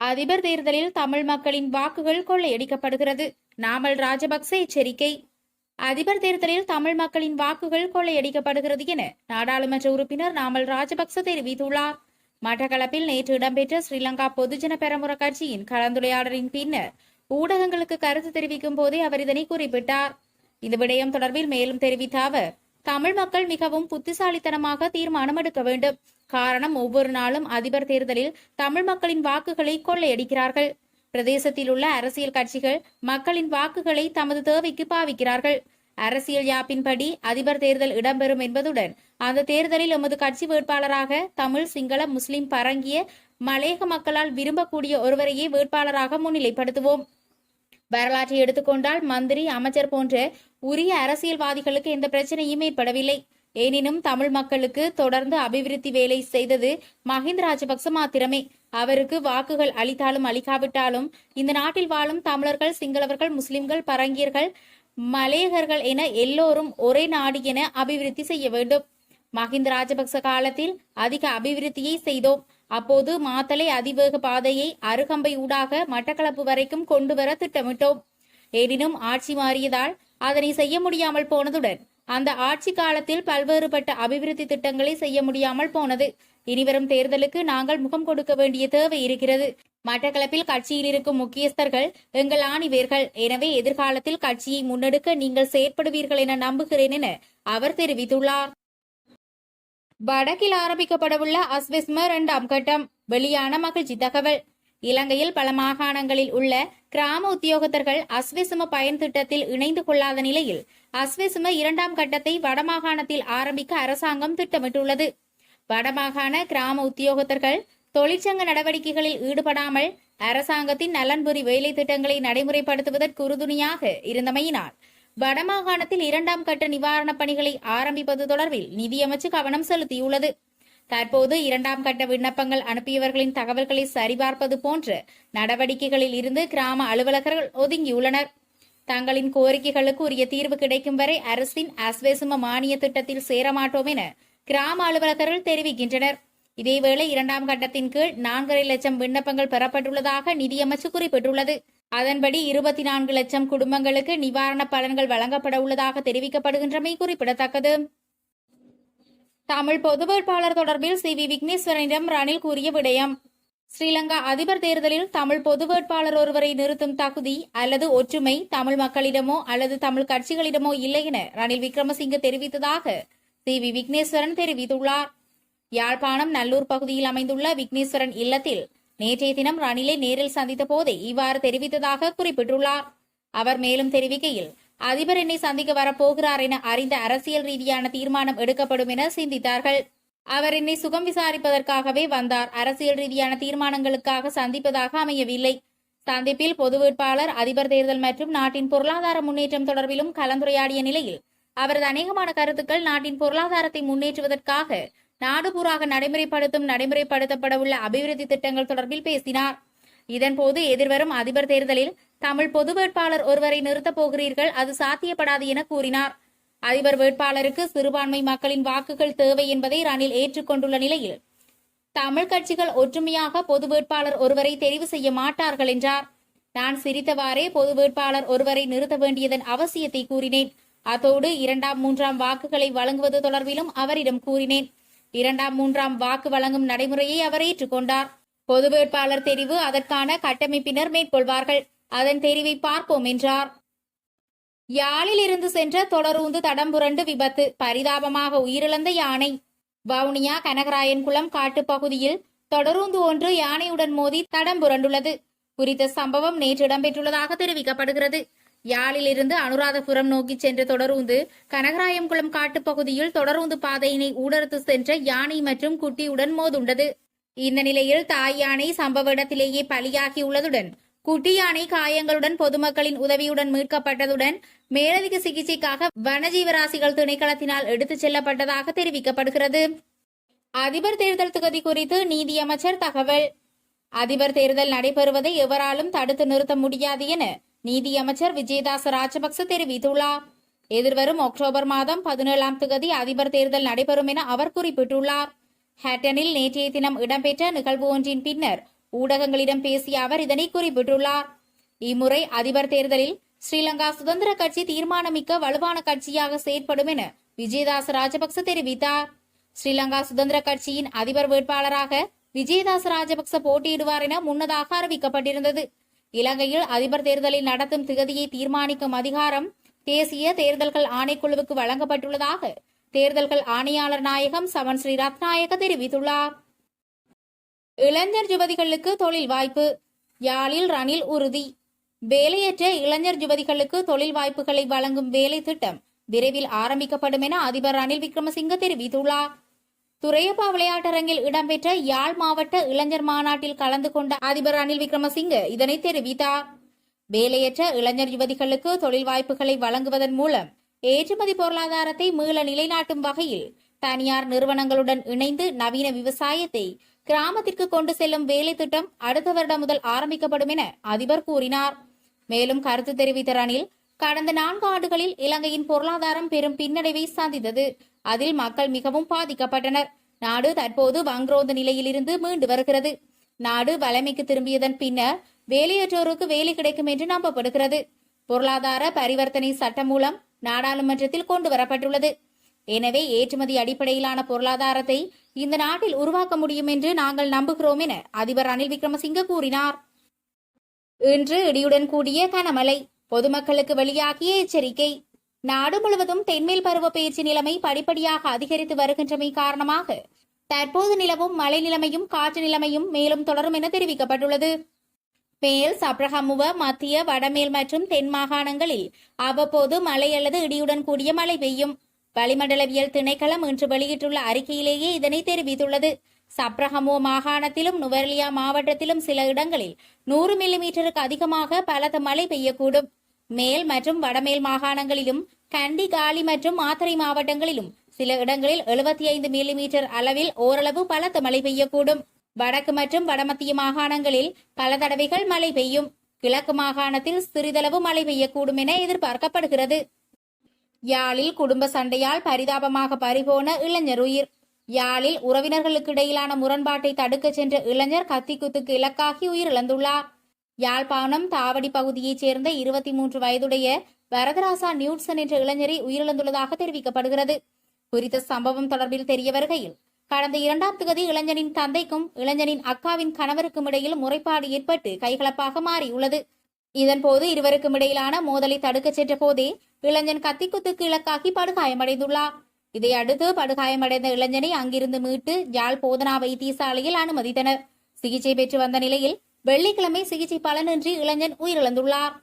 அதிபர் தேர்தலில் தமிழ் மக்களின் வாக்குகள் கொள்ளையடிக்கப்படுகிறது. நாமல் ராஜபக்ச எச்சரிக்கை. அதிபர் தேர்தலில் தமிழ் மக்களின் வாக்குகள் கொள்ளையடிக்கப்படுகிறது என நாடாளுமன்ற உறுப்பினர் நாமல் ராஜபக்ச தெரிவித்துள்ளார். மட்டக்களப்பில் நேற்று இடம்பெற்ற ஸ்ரீலங்கா பொதுஜன பெரமுன கட்சியின் கலந்துரையாடலின் பின்னர் ஊடகங்களுக்கு கருத்து தெரிவிக்கும் போதே அவர் இதனை குறிப்பிட்டார். இந்த விடயம் தொடர்பில் மேலும் தெரிவித்த அவர், தமிழ் மக்கள் மிகவும் புத்திசாலித்தனமாக தீர்மானம் எடுக்க வேண்டும். காரணம், ஒவ்வொரு நாளும் அதிபர் தேர்தலில் தமிழ் மக்களின் வாக்குகளை கொள்ளையடிக்கிறார்கள். பிரதேசத்தில் உள்ள அரசியல் கட்சிகள் மக்களின் வாக்குகளை தமது தேவைக்கு பாவிக்கிறார்கள். அரசியல் யாப்பின்படி அதிபர் தேர்தல் இடம்பெறும் என்பதுடன் அந்த தேர்தலில் எமது கட்சி வேட்பாளராக தமிழ், சிங்கள, முஸ்லிம், பரங்கிய, மலையக மக்களால் விரும்பக்கூடிய ஒருவரையே வேட்பாளராக முன்னிலைப்படுத்துவோம். வரலாற்றை எடுத்துக்கொண்டால் மந்திரி, அமைச்சர் போன்ற உரிய அரசியல்வாதிகளுக்கு எந்த பிரச்சனையும் ஏற்படவில்லை. எனினும் தமிழ் மக்களுக்கு தொடர்ந்து அபிவிருத்தி வேலை செய்தது மஹிந்த ராஜபக்ச மாத்திரமே. அவருக்கு வாக்குகள் அளித்தாலும் அளிக்காவிட்டாலும் இந்த நாட்டில் வாழும் தமிழர்கள், சிங்களவர்கள், முஸ்லிம்கள், பரங்கியர்கள், மலையகர்கள் என எல்லோரும் ஒரே நாடு என அபிவிருத்தி செய்ய வேண்டும். மஹிந்த ராஜபக்ச காலத்தில் அதிக அபிவிருத்தியை செய்தோம். அப்போது மாத்தளை அதிவேக பாதையை அருகம்பை ஊடாக மட்டக்களப்பு வரைக்கும் கொண்டுவர திட்டமிட்டோம். எனினும் ஆட்சி மாறியதால் அதனை செய்ய முடியாமல் போனதுடன் அந்த ஆட்சி காலத்தில் பல்வேறுபட்ட அபிவிருத்தி திட்டங்களை செய்ய முடியாமல் போனது. இனிவரும் தேர்தலுக்கு நாங்கள் முகம் கொடுக்க வேண்டிய தேவை இருக்கிறது. மட்டக்களப்பில் கட்சியில் இருக்கும் முக்கியஸ்தர்கள் எங்கள் ஆணிவேர்கள். எனவே எதிர்காலத்தில் கட்சியை முன்னெடுக்க நீங்கள் செயற்படுவீர்கள் என நம்புகிறேன் என அவர் தெரிவித்துள்ளார். வடக்கில் ஆரம்பிக்கப்படவுள்ள அஸ்வெஸ்ம 2ஆம் கட்டம் வெளியான மகிழ்ச்சி தகவல். இலங்கையில் பல மாகாணங்களில் உள்ள கிராம உத்தியோகத்தர்கள் அஸ்வெசும பயன் திட்டத்தில் இணைந்து கொள்ளாத நிலையில் அஸ்வெசும 2ஆம் கட்டத்தை வடமாகாணத்தில் ஆரம்பிக்க அரசாங்கம் திட்டமிட்டுள்ளது. வடமாகாண கிராம உத்தியோகத்தர்கள் தொழிற்சங்க நடவடிக்கைகளில் ஈடுபடாமல் அரசாங்கத்தின் நலன்புரி வேலை திட்டங்களை நடைமுறைப்படுத்துவதற்கு உறுதுணையாக இருந்தமையினால் வடமாகாணத்தில் 2ஆம் கட்ட நிவாரணப் பணிகளை ஆரம்பிப்பது தொடர்பில் நிதியமைச்சு கவனம் செலுத்தியுள்ளது. தற்போது 2ஆம் கட்ட விண்ணப்பங்கள் அனுப்பியவர்களின் தகவல்களை சரிபார்ப்பது போன்ற நடவடிக்கைகளில் இருந்து கிராம அலுவலகர்கள் ஒதுங்கியுள்ளனர். தங்களின் கோரிக்கைகளுக்கு உரிய தீர்வு கிடைக்கும் வரை அரசின் அஸ்வெசும மானிய திட்டத்தில் சேரமாட்டோம் என கிராம அலுவலகர்கள் தெரிவிக்கின்றனர். இதேவேளை 2ஆம் கட்டத்தின் கீழ் 4.5 லட்சம் விண்ணப்பங்கள் பெறப்பட்டுள்ளதாக நிதியமைச்சு குறிப்பிட்டுள்ளது. அதன்படி 24 லட்சம் குடும்பங்களுக்கு நிவாரண பலன்கள் வழங்கப்பட உள்ளதாக தெரிவிக்கப்படுகின்றமை குறிப்பிடத்தக்கது. தமிழ் பொது வேட்பாளர் தொடர்பில் சி.வி. விக்னேஸ்வரனிடம் ரணில் கூறிய விடயம். ஸ்ரீலங்கா அதிபர் தேர்தலில் தமிழ் பொது வேட்பாளர் ஒருவரை நிறுத்தும் தகுதி அல்லது ஒற்றுமை தமிழ் மக்களிடமோ அல்லது தமிழ் கட்சிகளிடமோ இல்லை என ரணில் விக்ரமசிங்க தெரிவித்ததாக சி.வி. விக்னேஸ்வரன் தெரிவித்துள்ளார். யாழ்ப்பாணம் நல்லூர் பகுதியில் அமைந்துள்ள விக்னேஸ்வரன் இல்லத்தில் நேற்றைய தினம் ரணிலை நேரில் சந்தித்த போதே இவ்வாறு தெரிவித்ததாக குறிப்பிட்டுள்ளார். அவர் மேலும் தெரிவிக்கையில், அதிபர் என்னை சந்திக்க வரப்போகிறார் என அறிந்த அரசியல் ரீதியான தீர்மானம் எடுக்கப்படும் என சிந்தித்தார்கள். அவர் என்னை சுகம் விசாரிப்பதற்காகவே வந்தார். அரசியல் ரீதியான தீர்மானங்களுக்காக சந்திப்பதாக அமையவில்லை. சந்திப்பில் பொது வேட்பாளர், அதிபர் தேர்தல் மற்றும் நாட்டின் பொருளாதார முன்னேற்றம் தொடர்பிலும் கலந்துரையாடிய நிலையில் அவரது அநேகமான கருத்துக்கள் நாட்டின் பொருளாதாரத்தை முன்னேற்றுவதற்காக நாடுபூராக நடைமுறைப்படுத்தப்படவுள்ள அபிவிருத்தி திட்டங்கள் தொடர்பில் பேசினார். இதன்போது எதிர்வரும் அதிபர் தேர்தலில் தமிழ் பொது வேட்பாளர் ஒருவரை நிறுத்தப் போகிறீர்கள், அது சாத்தியப்படாது என கூறினார். அதிபர் வேட்பாளருக்கு சிறுபான்மை மக்களின் வாக்குகள் தேவை என்பதை ரணில் ஏற்றுக்கொண்டுள்ள நிலையில் தமிழ் கட்சிகள் ஒற்றுமையாக பொது வேட்பாளர் ஒருவரை தெரிவு செய்ய மாட்டார்கள் என்றார். நான் சிரித்தவாறே பொது வேட்பாளர் ஒருவரை நிறுத்த வேண்டியதன் அவசியத்தை கூறினேன். அத்தோடு 2ஆம் 3ஆம் வாக்குகளை வழங்குவது தொடர்பிலும் அவரிடம் கூறினேன். 2ஆம் 3ஆம் வாக்கு வழங்கும் நடைமுறையை அவர் ஏற்றுக்கொண்டார். பொது வேட்பாளர் தெரிவு அதற்கான கட்டமைப்பினர் மேற்கொள்வார்கள். அதன் தெரிவை பார்ப்போம் என்றார். யாழில் இருந்து சென்ற தொடரூந்து தடம் புரண்டு விபத்து, பரிதாபமாக உயிரிழந்த யானை. வவுனியா கனகராயன்குளம் காட்டுப்பகுதியில் தொடரூந்து ஒன்று யானையுடன் மோதி தடம் புரண்டுள்ளது. குறித்த சம்பவம் நேற்று இடம்பெற்றுள்ளதாக தெரிவிக்கப்படுகிறது. யாழில் இருந்து அனுராதபுரம் நோக்கி சென்ற தொடரூந்து கனகராயன்குளம் காட்டுப்பகுதியில் தொடரூந்து பாதையினை ஊடறுத்து சென்ற யானை மற்றும் குட்டியுடன் மோதுண்டது. இந்த நிலையில் தாய் யானை சம்பவ இடத்திலேயே பலியாகியுள்ளதுடன் குட்டி யானை காயங்களுடன் பொதுமக்களின் உதவியுடன் மீட்கப்பட்டதுடன் மேலதிக சிகிச்சைக்காக வனஜீவராசிகள் திணைக்களத்தினால் எடுத்துச் செல்லப்பட்டதாக தெரிவிக்கப்படுகிறது. அதிபர் தேர்தல் தொகுதி குறித்து நீதியமைச்சர் தகவல். அதிபர் தேர்தல் நடைபெறுவதை எவராலும் தடுத்து நிறுத்த முடியாது என நீதியமைச்சர் விஜயதாச ராஜபக்ச தெரிவித்துள்ளார். எதிர்வரும் அக்டோபர் மாதம் 17ஆம் தேதி அதிபர் தேர்தல் நடைபெறும் என அவர் குறிப்பிட்டுள்ளார். ஹேட்டனில் நேற்றைய தினம் இடம்பெற்ற நிகழ்வு ஒன்றின் பின்னர் ஊடகங்களிடம் பேசிய அவர் இதனை குறிப்பிட்டுள்ளார். இம்முறை அதிபர் தேர்தலில் ஸ்ரீலங்கா சுதந்திர கட்சி தீர்மானமிக்க வலுவான கட்சியாக செயற்படும் என விஜயதாச ராஜபக்ச தெரிவித்தார். ஸ்ரீலங்கா சுதந்திர கட்சியின் அதிபர் வேட்பாளராக விஜயதாச ராஜபக்ச போட்டியிடுவார் என முன்னதாக அறிவிக்கப்பட்டிருந்தது. இலங்கையில் அதிபர் தேர்தலை நடத்தும் திகதியை தீர்மானிக்கும் அதிகாரம் தேசிய தேர்தல்கள் ஆணைக்குழுவுக்கு வழங்கப்பட்டுள்ளதாக தேர்தல்கள் ஆணையாளர் நாயகம் சமன் ஸ்ரீ ரத்நாயக தெரிவித்துள்ளார். இளைஞர் யுவதிகளுக்கு தொழில் வாய்ப்பு. யாழில் ரணில் உறுதி. வேலையற்ற இளைஞர் யுவதிகளுக்கு தொழில் வாய்ப்புகளை வழங்கும் வேலை திட்டம் விரைவில் ஆரம்பிக்கப்படும் என அதிபர் ரணில் விக்ரமசிங்க தெரிவித்துள்ளார். துரையப்பா விளையாட்டரங்கில் இடம்பெற்ற யாழ் மாவட்ட இளைஞர் மாநாட்டில் கலந்து கொண்ட அதிபர் ரணில் விக்ரமசிங்க இதனை தெரிவித்தார். வேலையற்ற இளைஞர் யுவதிகளுக்கு தொழில் வாய்ப்புகளை வழங்குவதன் மூலம் ஏற்றுமதி பொருளாதாரத்தை மீள நிலைநாட்டும் வகையில் தனியார் நிறுவனங்களுடன் இணைந்து நவீன விவசாயத்தை கிராமத்திற்கு கொண்டு செல்லும் வேலை திட்டம் அடுத்த வருடம் முதல் ஆரம்பிக்கப்படும் என அதிபர் கூறினார். மேலும் கருத்து தெரிவித்த ரணில், கடந்த 4 ஆண்டுகளில் இலங்கையின் பொருளாதாரம் பெரும் பின்னடைவை சந்தித்தது. அதில் மக்கள் மிகவும் பாதிக்கப்பட்டனர். நாடு தற்போது வங்குரோந்த நிலையிலிருந்து மீண்டு வருகிறது. நாடு வளமைக்கு திரும்பியதன் பின்னர் வேலையற்றோருக்கு வேலை கிடைக்கும் என்று நம்பப்படுகிறது. பொருளாதார பரிவர்த்தனை சட்டம் மூலம் நாடாளுமன்றத்தில் கொண்டு வரப்பட்டுள்ளது. எனவே ஏற்றுமதி அடிப்படையிலான பொருளாதாரத்தை இந்த நாட்டில் உருவாக்க முடியும் என்று நாங்கள் நம்புகிறோம் என அதிபர் ரணில் விக்ரமசிங்க கூறினார். இன்று இடியுடன் கூடிய கனமழை. பொதுமக்களுக்கு வெளியாகிய எச்சரிக்கை. நாடு முழுவதும் தென்மேல் பருவ பயிற்சி நிலைமை படிப்படியாக அதிகரித்து வருகின்றமை காரணமாக தற்போது நிலவும் மழை நிலைமையும் காற்று நிலைமையும் மேலும் தொடரும் என தெரிவிக்கப்பட்டுள்ளது. மேல் சப்ரகமுவ, மத்திய, வடமேல் மற்றும் தென் மாகாணங்களில் அவ்வப்போது மழை அல்லது இடியுடன் கூடிய மழை பெய்யும். வளிமண்டலவியல் திணைக்களம் இன்று வெளியிட்டுள்ள அறிக்கையிலேயே இதனை தெரிவித்துள்ளது. சப்ரகமுவ மாகாணத்திலும் நுவரெலியா மாவட்டத்திலும் சில இடங்களில் 100 மில்லிமீட்டருக்கு அதிகமாக பலத்த மழை பெய்யக்கூடும். மேல் மற்றும் வடமேல் மாகாணங்களிலும் கண்டி, காலி மற்றும் மாத்தறை மாவட்டங்களிலும் சில இடங்களில் 75 மில்லிமீட்டர் அளவில் ஓரளவு பலத்த மழை பெய்யக்கூடும். வடக்கு மற்றும் வடமத்திய மாகாணங்களில் பல தடவைகள் மழை பெய்யும். கிழக்கு மாகாணத்தில் சிறிதளவு மழை பெய்யக்கூடும் என எதிர்பார்க்கப்படுகிறது. யாழில் குடும்ப சண்டையால் பரிதாபமாக பறிபோன இளைஞர் உயிர். யாழில் உறவினர்களுக்கு இடையிலான முரண்பாட்டை தடுக்க சென்ற இளைஞர் கத்திக்குத்துக்கு இலக்காகி உயிரிழந்துள்ளார். யாழ்ப்பாணம் தாவடி பகுதியைச் சேர்ந்த 23 வயதுடைய வரதராசா நியூட்சன் என்ற இளைஞரை உயிரிழந்துள்ளதாக தெரிவிக்கப்படுகிறது. குறித்த சம்பவம் தொடர்பில் தெரிய வருகையில், கடந்த 2ஆம் தேதி இளைஞனின் தந்தைக்கும் இளைஞனின் அக்காவின் கணவருக்கும் இடையில் முறைப்பாடு ஏற்பட்டு கைகலப்பாக மாறியுள்ளது. இதன்போது இருவருக்கும் இடையிலான மோதலை தடுக்க சென்ற போதே இளைஞன் கத்திக்குத்துக்கு இலக்காகி படுகாயமடைந்துள்ளார். இதையடுத்து படுகாயமடைந்த இளைஞனை அங்கிருந்து மீட்டு யாழ் போதனா வைத்தியசாலையில் அனுமதித்தனர். சிகிச்சை பெற்று வந்த நிலையில் வெள்ளிக்கிழமை சிகிச்சை பலனின்றி இளைஞன் உயிரிழந்துள்ளார்.